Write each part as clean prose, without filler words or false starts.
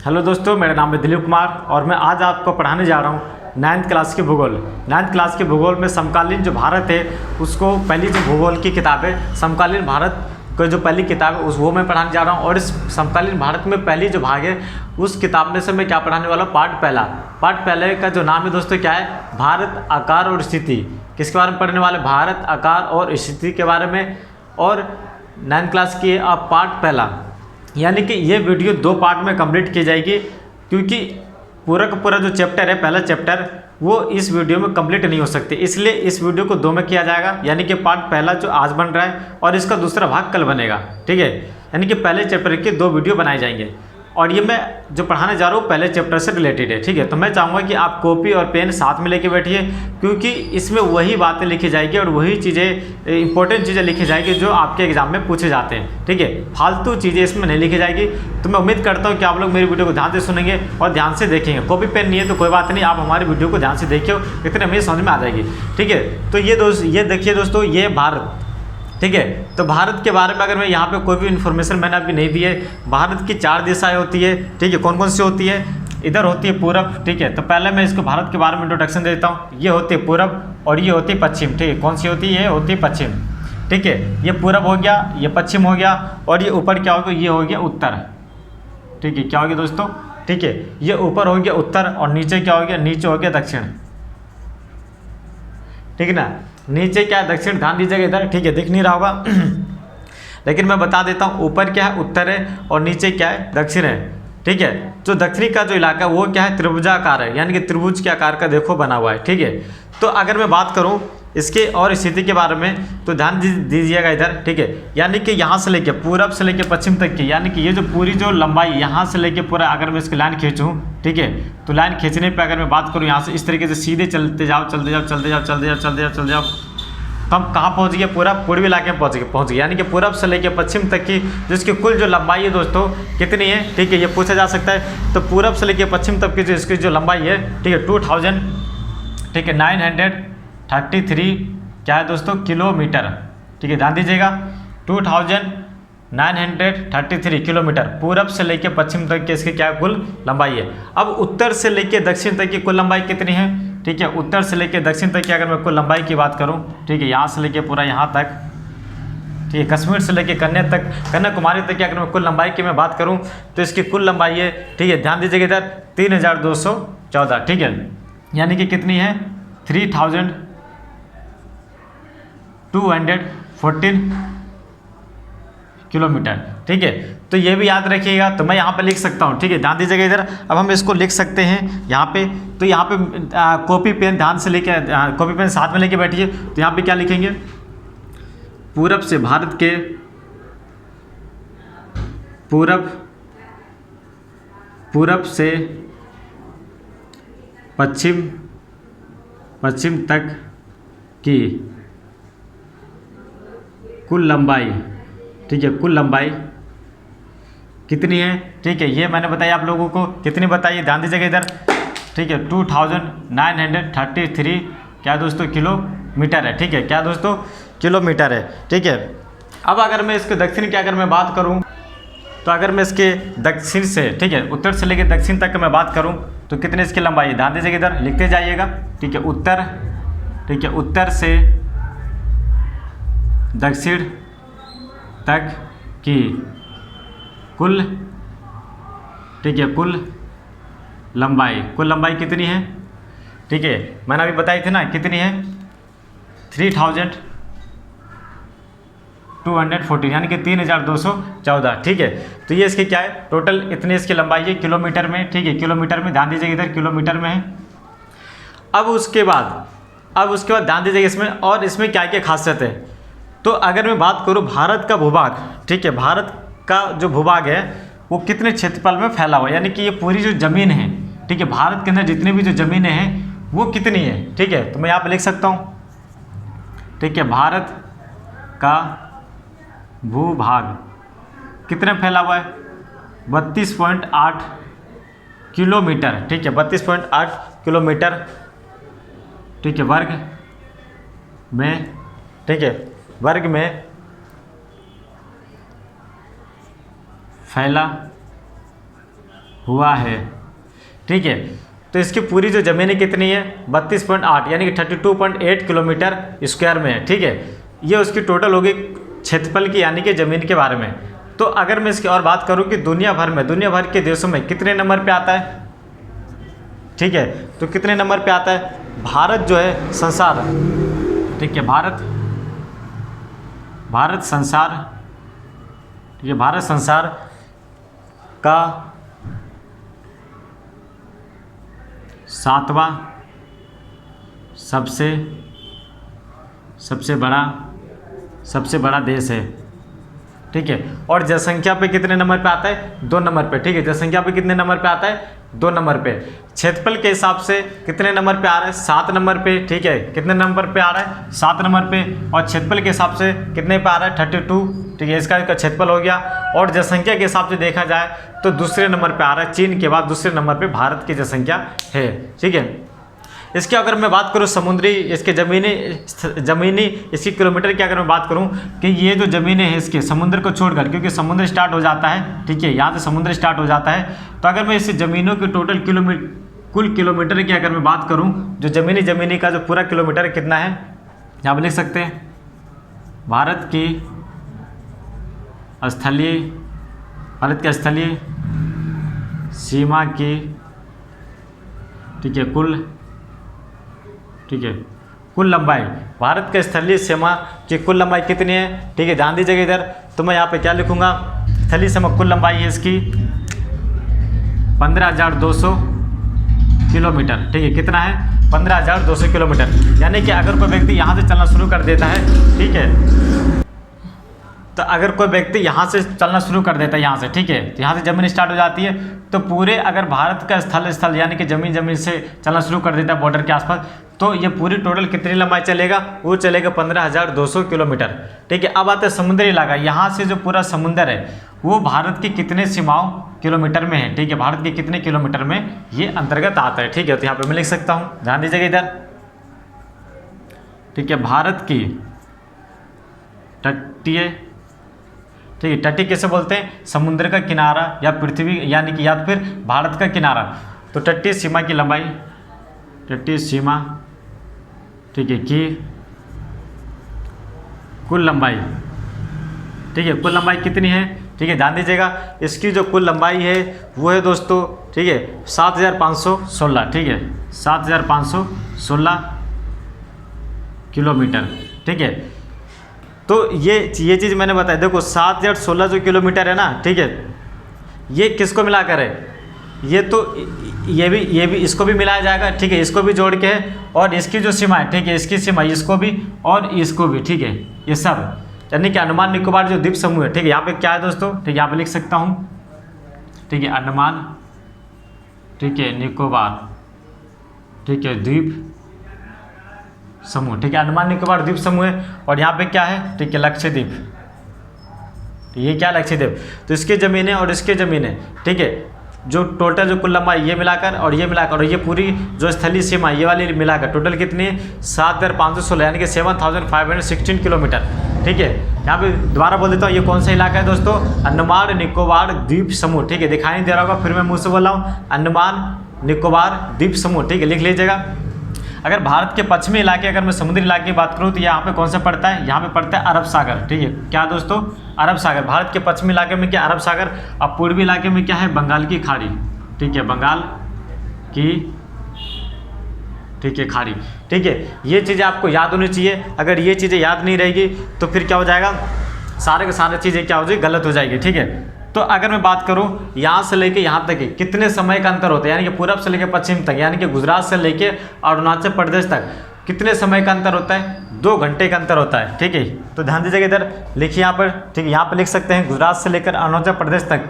Hello दोस्तों, मेरा नाम है दिलीप कुमार और मैं आज आपको पढ़ाने जा रहा हूँ 9th क्लास की भूगोल। 9th क्लास के भूगोल में समकालीन जो भारत है उसको पहली जो भूगोल की किताब है समकालीन भारत को जो पहली किताब है वो मैं पढ़ाने जा रहा हूँ। और इस समकालीन भारत में पहली जो भाग है उस किताब में से मैं क्या पढ़ाने वाला हूँ, पार्ट पहले का जो नाम है दोस्तों क्या है, भारत आकार और स्थिति। किसके बारे में पढ़ने वाले, भारत आकार और स्थिति के बारे में। और 9th क्लास की अब पार्ट पहला, यानी कि ये वीडियो 2 पार्ट में कंप्लीट की जाएगी, क्योंकि पूरा का पूरा जो चैप्टर है, पहला चैप्टर, वो इस वीडियो में कंप्लीट नहीं हो सकती, इसलिए इस वीडियो को 2 में किया जाएगा। यानी कि पार्ट पहला जो आज बन रहा है और इसका दूसरा भाग कल बनेगा, ठीक है। यानी कि पहले चैप्टर के 2 वीडियो बनाए जाएंगे और ये मैं जो पढ़ाने जा रहा हूँ पहले चैप्टर से रिलेटेड है, ठीक है। तो मैं चाहूँगा कि आप कॉपी और पेन साथ में लेके बैठिए, क्योंकि इसमें वही बातें लिखी जाएगी और वही चीज़ें, इंपॉर्टेंट चीज़ें लिखी जाएगी जो आपके एग्जाम में पूछे जाते हैं, ठीक है। फालतू चीज़ें इसमें नहीं लिखी जाएगी। तो मैं उम्मीद करता हूँ कि आप लोग मेरी वीडियो को ध्यान से सुनेंगे और ध्यान से देखेंगे। कॉपी पेन नहीं है तो कोई बात नहीं, आप हमारी वीडियो को ध्यान से देखिए, इतने हमें समझ में आ जाएगी, ठीक है। तो ये देखिए दोस्तों, ये भारत, ठीक है। तो भारत के बारे में अगर मैं यहाँ पे कोई भी इन्फॉर्मेशन मैंने अभी नहीं दी है, भारत की 4 दिशाएं होती है, ठीक है। कौन कौन सी होती है, इधर होती है पूरब, ठीक है। तो पहले मैं इसको भारत के बारे में इंट्रोडक्शन देता हूँ। ये होती है पूरब और ये होती है पश्चिम, ठीक है। कौन सी होती है, ये होती है पश्चिम, ठीक है। ये पूरब हो गया, ये पश्चिम हो गया और ये ऊपर क्या हो गया, ये हो गया उत्तर, ठीक है। क्या हो गया दोस्तों, ठीक है। ये ऊपर हो गया उत्तर और नीचे क्या हो गया, नीचे हो गया दक्षिण, ठीक है ना। नीचे क्या है, दक्षिण, ध्यान दीजिएगा इधर, ठीक है। दिख नहीं रहा होगा लेकिन मैं बता देता हूँ, ऊपर क्या है, उत्तर है और नीचे क्या है, दक्षिण है, ठीक है। जो दक्षिणी का जो इलाका है वो क्या है, त्रिभुजाकार है, यानी कि त्रिभुज के आकार का देखो बना हुआ है, ठीक है। तो अगर मैं बात करूँ इसके और स्थिति के बारे में तो ध्यान दीजिएगा इधर, ठीक है। यानी कि यहाँ से लेके पूरब से लेके पश्चिम तक की, यानी कि ये जो पूरी जो लंबाई यहाँ से लेके पूरा, अगर मैं इसकी लाइन खींचूँ, ठीक है। तो लाइन खींचने पे अगर मैं बात करूँ यहाँ से इस तरीके से सीधे चलते जाओ, चलते जाओ, चलते जाओ, चलते जाओ, चलते जाओ, चलते जाओ, तो हम कहाँ पहुँच गए, पूरा पूर्वी इलाके में पहुँच गए। यानी कि पूरब से लेके पश्चिम तक की जिसकी कुल जो लंबाई है दोस्तों कितनी है, ठीक है, ये पूछा जा सकता है। तो पूरब से लेके पश्चिम तक की जो इसकी जो लंबाई है, ठीक है, 2000, ठीक है, 933 क्या है दोस्तों, किलोमीटर, ठीक है। ध्यान दीजिएगा, 2933 किलोमीटर पूरब से लेके पश्चिम तक की इसकी क्या कुल लंबाई है। अब उत्तर से लेके दक्षिण तक की कुल लंबाई कितनी है, ठीक है। उत्तर से लेके दक्षिण तक की अगर मैं कुल लंबाई की बात करूं, ठीक है, यहाँ से लेके पूरा यहाँ तक, ठीक है, कश्मीर से लेके कन्याकुमारी तक की अगर मैं कुल लंबाई की मैं बात करूं तो इसकी कुल लंबाई है, ठीक है। ध्यान दीजिएगा इधर 3214, ठीक है। यानी कि कितनी है, 3214 किलोमीटर, ठीक है। तो ये भी याद रखिएगा। तो मैं यहाँ पे लिख सकता हूँ, ठीक है। ध्यान दीजिएगा इधर, अब हम इसको लिख सकते हैं यहाँ पे। तो यहाँ पे कॉपी पेन ध्यान से लेके, कॉपी पेन साथ में लेके बैठिए। तो यहाँ पे क्या लिखेंगे, पूरब से भारत के पूरब से पश्चिम तक की कुल लंबाई, ठीक है, कुल लंबाई कितनी है, ठीक है। ये मैंने बताया आप लोगों को, कितनी बताइए, ध्यान दीजिएगा इधर, ठीक है। 2933 क्या दोस्तों, किलोमीटर है, ठीक है। क्या दोस्तों, किलोमीटर है, ठीक है। अब अगर मैं इसके दक्षिण की अगर मैं बात करूं, तो अगर मैं इसके दक्षिण से, ठीक है, उत्तर से लेकर दक्षिण तक मैं बात करूं तो कितने इसकी लंबाई है, ध्यान दीजिएगा इधर, लिखते जाइएगा, ठीक है। उत्तर, ठीक है, उत्तर से दक्षिण तक की कुल, ठीक है, कुल लंबाई कितनी है, ठीक है। मैंने अभी बताई थी ना कितनी है, 3214, यानी कि 3214, ठीक है। तो ये इसकी क्या है, टोटल इतनी इसकी लंबाई है किलोमीटर में, ठीक है, किलोमीटर में, ध्यान दीजिएगा इधर, किलोमीटर में है। अब उसके बाद ध्यान दीजिएगा इसमें, और इसमें क्या क्या खासियत है। तो अगर मैं बात करूं भारत का भूभाग, ठीक है, भारत का जो भूभाग है वो कितने क्षेत्रफल में फैला हुआ है, यानी कि ये पूरी जो ज़मीन है, ठीक है, भारत के अंदर जितनी भी जो ज़मीनें हैं वो कितनी है, ठीक है। तो मैं यहाँ पे लिख सकता हूँ, ठीक है, भारत का भूभाग कितने फैला हुआ है, 32.8 किलोमीटर, ठीक है, 32.8 किलोमीटर, ठीक है, वर्ग में, ठीक है, वर्ग में फैला हुआ है। ठीक है, तो इसकी पूरी जो ज़मीन कितनी है 32.8 यानी कि 32.8 किलोमीटर स्क्वायर में है। ठीक है, ये उसकी टोटल होगी क्षेत्रफल की यानी कि ज़मीन के बारे में। तो अगर मैं इसकी और बात करूं कि दुनिया भर के देशों में कितने नंबर पे आता है, ठीक है, तो कितने नंबर पे आता है, भारत जो है संसार, ठीक है, भारत संसार, ये भारत संसार का 7वां सबसे बड़ा देश है। ठीक है, और जनसंख्या पे कितने नंबर पे आता है, 2 नंबर पे। ठीक है, जनसंख्या पे कितने नंबर पे आता है, 2 नंबर पे। क्षेत्रफल के हिसाब से कितने नंबर पे आ रहा है, 7 नंबर पे। ठीक है, कितने नंबर पे आ रहा है, 7 नंबर पे। और क्षेत्रफल के हिसाब से कितने पे आ रहा है, 32। ठीक है, इसका क्षेत्रफल हो गया। और जनसंख्या के हिसाब से देखा जाए तो दूसरे नंबर पे आ रहा है, चीन के बाद दूसरे नंबर पे भारत की जनसंख्या है। ठीक है, इसकी अगर मैं बात करूँ समुद्री, इसके ज़मीनी इसकी किलोमीटर की अगर मैं बात करूँ कि ये जो ज़मीनें हैं इसके समुद्र को छोड़कर, क्योंकि समुद्र स्टार्ट हो जाता है, ठीक है, यहाँ से समुद्र स्टार्ट हो जाता है। तो अगर मैं इस ज़मीनों की टोटल कुल किलोमीटर की अगर मैं बात करूँ, जो ज़मीनी का जो पूरा किलोमीटर कितना है, यहाँ पर लिख सकते हैं भारत की स्थलीय सीमा की, ठीक है, कुल लंबाई, भारत के स्थलीय सीमा की कुल लंबाई कितनी है। ठीक है, ध्यान दीजिएगा इधर, तो मैं यहाँ पे क्या लिखूंगा, स्थलीय सीमा कुल लंबाई है इसकी 15,200 किलोमीटर। ठीक है, कितना है, 15,200 किलोमीटर। यानी कि अगर कोई व्यक्ति यहाँ से चलना शुरू कर देता है, ठीक है, तो अगर कोई व्यक्ति यहाँ से चलना शुरू कर देता है, यहाँ से, ठीक है, तो यहाँ से ज़मीन स्टार्ट हो जाती है, तो पूरे अगर भारत का स्थल यानी कि ज़मीन से चलना शुरू कर देता है बॉर्डर के आसपास, तो ये पूरी टोटल कितनी लंबाई चलेगा, वो चलेगा 15,200 किलोमीटर। ठीक है, अब आता है समुद्री इलाका, यहाँ से जो पूरा समुंदर है वो भारत की कितने सीमाओं किलोमीटर में है। ठीक है, भारत के कितने किलोमीटर में ये अंतर्गत आता है। ठीक है, तो यहाँ पर मैं लिख सकता हूँ, ध्यान दीजिएगा इधर। ठीक है, भारत की तटीय, ठीक है, तटीय कैसे बोलते हैं, समुद्र का किनारा या पृथ्वी यानी कि या फिर भारत का किनारा। तो तटीय सीमा की लंबाई, तटीय सीमा, ठीक है, की कुल लंबाई, ठीक है, कुल लंबाई कितनी है। ठीक है, ध्यान दीजिएगा, इसकी जो कुल लंबाई है वो है दोस्तों, ठीक है, 7,516। ठीक है, 7,516 किलोमीटर। ठीक है, तो ये चीज़ मैंने बताई, देखो 7,016 जो किलोमीटर है ना, ठीक है, ये किसको मिलाकर है, ये तो ये भी इसको भी मिलाया जाएगा। ठीक है, इसको भी जोड़ के है, और इसकी जो सीमा है, ठीक है, इसकी सीमा इसको भी और इसको भी। ठीक है, ये सब यानी कि अंडमान निकोबार जो द्वीप समूह है। ठीक है, यहाँ पे क्या है दोस्तों, ठीक है, यहाँ पे लिख सकता हूँ, ठीक है, अंडमान, ठीक है, निकोबार, ठीक है, द्वीप समूह। ठीक है, अंडमान निकोबार द्वीप समूह है, और यहाँ पे क्या है, ठीक है, लक्षद्वीप। ये क्या, लक्षद्वीप। तो इसकी ज़मीनें और इसकी ज़मीनें, ठीक है, जो टोटल जो कुल लंबाई ये मिलाकर और ये मिलाकर और ये पूरी जो स्थलीय सीमा ये वाली मिलाकर टोटल कितनी है, 7,516 यानी कि 7,516 किलोमीटर। ठीक है, यहाँ पे दोबारा बोल देता हूँ, ये कौन सा इलाका है दोस्तों, अंडमान निकोबार द्वीप समूह। ठीक है, दिखाई नहीं दे रहा होगा, फिर मैं मुँह से बोल रहा हूँ, अंडमान निकोबार द्वीप समूह। ठीक है, लिख लीजिएगा। अगर भारत के पश्चिमी इलाके, अगर मैं समुद्री इलाके की बात करूँ, तो यहाँ पे कौन सा पड़ता है, यहाँ पे पड़ता है अरब सागर। ठीक है, क्या दोस्तों, अरब सागर। भारत के पश्चिमी इलाके में क्या, अरब सागर। अब पूर्वी इलाके में क्या है, बंगाल की खाड़ी। ठीक है, बंगाल की, ठीक है, खाड़ी। ठीक है, ये चीज़ें आपको याद होनी चाहिए। अगर ये चीज़ें याद नहीं रहेगी तो फिर क्या हो जाएगा, सारे के सारे चीज़ें क्या हो जाएगी, गलत हो जाएगी। ठीक है, तो अगर मैं बात करूं यहाँ से लेके यहाँ तक कितने समय का अंतर होता है, यानी कि पूरब से लेके पश्चिम तक, यानी कि गुजरात से लेके अरुणाचल प्रदेश तक कितने समय का अंतर होता है, 2 घंटे का अंतर होता है। ठीक है, तो ध्यान दीजिएगा, इधर लिखिए यहाँ पर। ठीक है, यहाँ पर लिख सकते हैं गुजरात से लेकर अरुणाचल प्रदेश तक,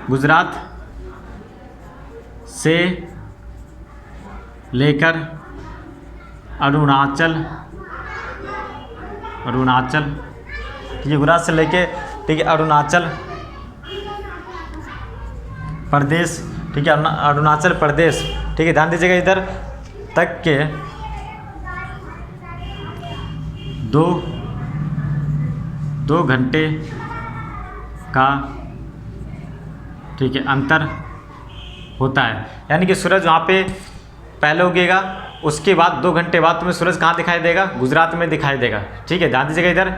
गुजरात से लेकर अरुणाचल, ठीक है, गुजरात से लेके, ठीक है, अरुणाचल प्रदेश, ठीक है, अरुणाचल प्रदेश, ठीक है, ध्यान दीजिएगा इधर तक के 2 घंटे का ठीक है, अंतर होता है। यानी कि सूरज वहाँ पे पहले उगेगा, उसके बाद 2 घंटे बाद तुम्हें सूरज कहाँ दिखाई देगा? गुजरात में दिखाई देगा। ठीक है, ध्यान दीजिएगा इधर,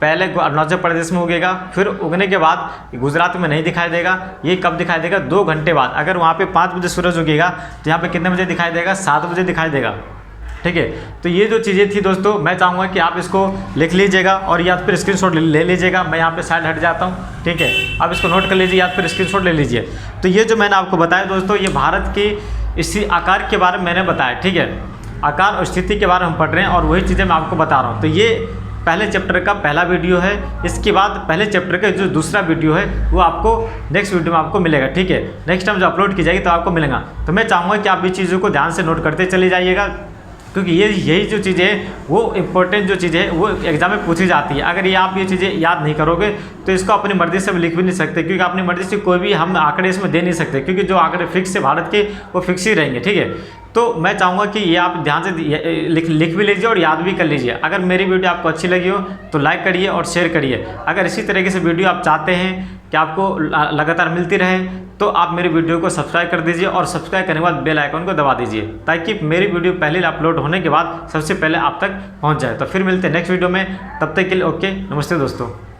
पहले अरुणाचल प्रदेश में उगेगा, फिर उगने के बाद गुजरात में नहीं दिखाई देगा। ये कब दिखाई देगा? 2 घंटे बाद। अगर वहाँ पे 5 बजे सूरज उगेगा तो यहाँ पे कितने बजे दिखाई देगा? 7 बजे दिखाई देगा। ठीक है, तो ये जो चीज़ें थी दोस्तों, मैं चाहूँगा कि आप इसको लिख लीजिएगा और या फिर स्क्रीनशॉट ले लीजिएगा। मैं यहाँ पे साइड हट जाता हूँ। ठीक है, आप इसको नोट कर लीजिए या फिर स्क्रीनशॉट ले लीजिए। तो ये जो मैंने आपको बताया दोस्तों, ये भारत के इसी आकार के बारे में मैंने बताया। ठीक है, आकार और स्थिति के बारे में हम पढ़ रहे हैं और वही चीज़ें मैं आपको बता रहा हूँ। तो ये पहले चैप्टर का पहला वीडियो है। इसके बाद पहले चैप्टर का जो दूसरा वीडियो है वो आपको नेक्स्ट वीडियो में आपको मिलेगा। ठीक है, नेक्स्ट टाइम जो अपलोड की जाएगी तो आपको मिलेगा। तो मैं चाहूँगा कि आप ये चीज़ों को ध्यान से नोट करते चले जाइएगा, क्योंकि यही जो चीज़ें हैं वो इम्पोर्टेंट जो चीज़ें हैं वो एग्जाम में पूछी जाती है। अगर ये आप ये चीज़ें याद नहीं करोगे तो इसको अपनी मर्ज़ी से लिख भी नहीं सकते, क्योंकि अपनी मर्ज़ी से कोई भी हम आंकड़े इसमें दे नहीं सकते, क्योंकि जो आंकड़े फिक्स है भारत के वो फिक्स ही रहेंगे। ठीक है, तो मैं चाहूँगा कि ये आप ध्यान से लिख भी लीजिए और याद भी कर लीजिए। अगर मेरी वीडियो आपको अच्छी लगी हो तो लाइक करिए और शेयर करिए। अगर इसी तरीके से वीडियो आप चाहते हैं कि आपको लगातार मिलती रहे तो आप मेरी वीडियो को सब्सक्राइब कर दीजिए और सब्सक्राइब करने के बाद बेल आइकन को दबा दीजिए, ताकि मेरी वीडियो पहले अपलोड होने के बाद सबसे पहले आप तक पहुंच जाए। तो फिर मिलते हैं नेक्स्ट वीडियो में, तब तक के लिए ओके, नमस्ते दोस्तों।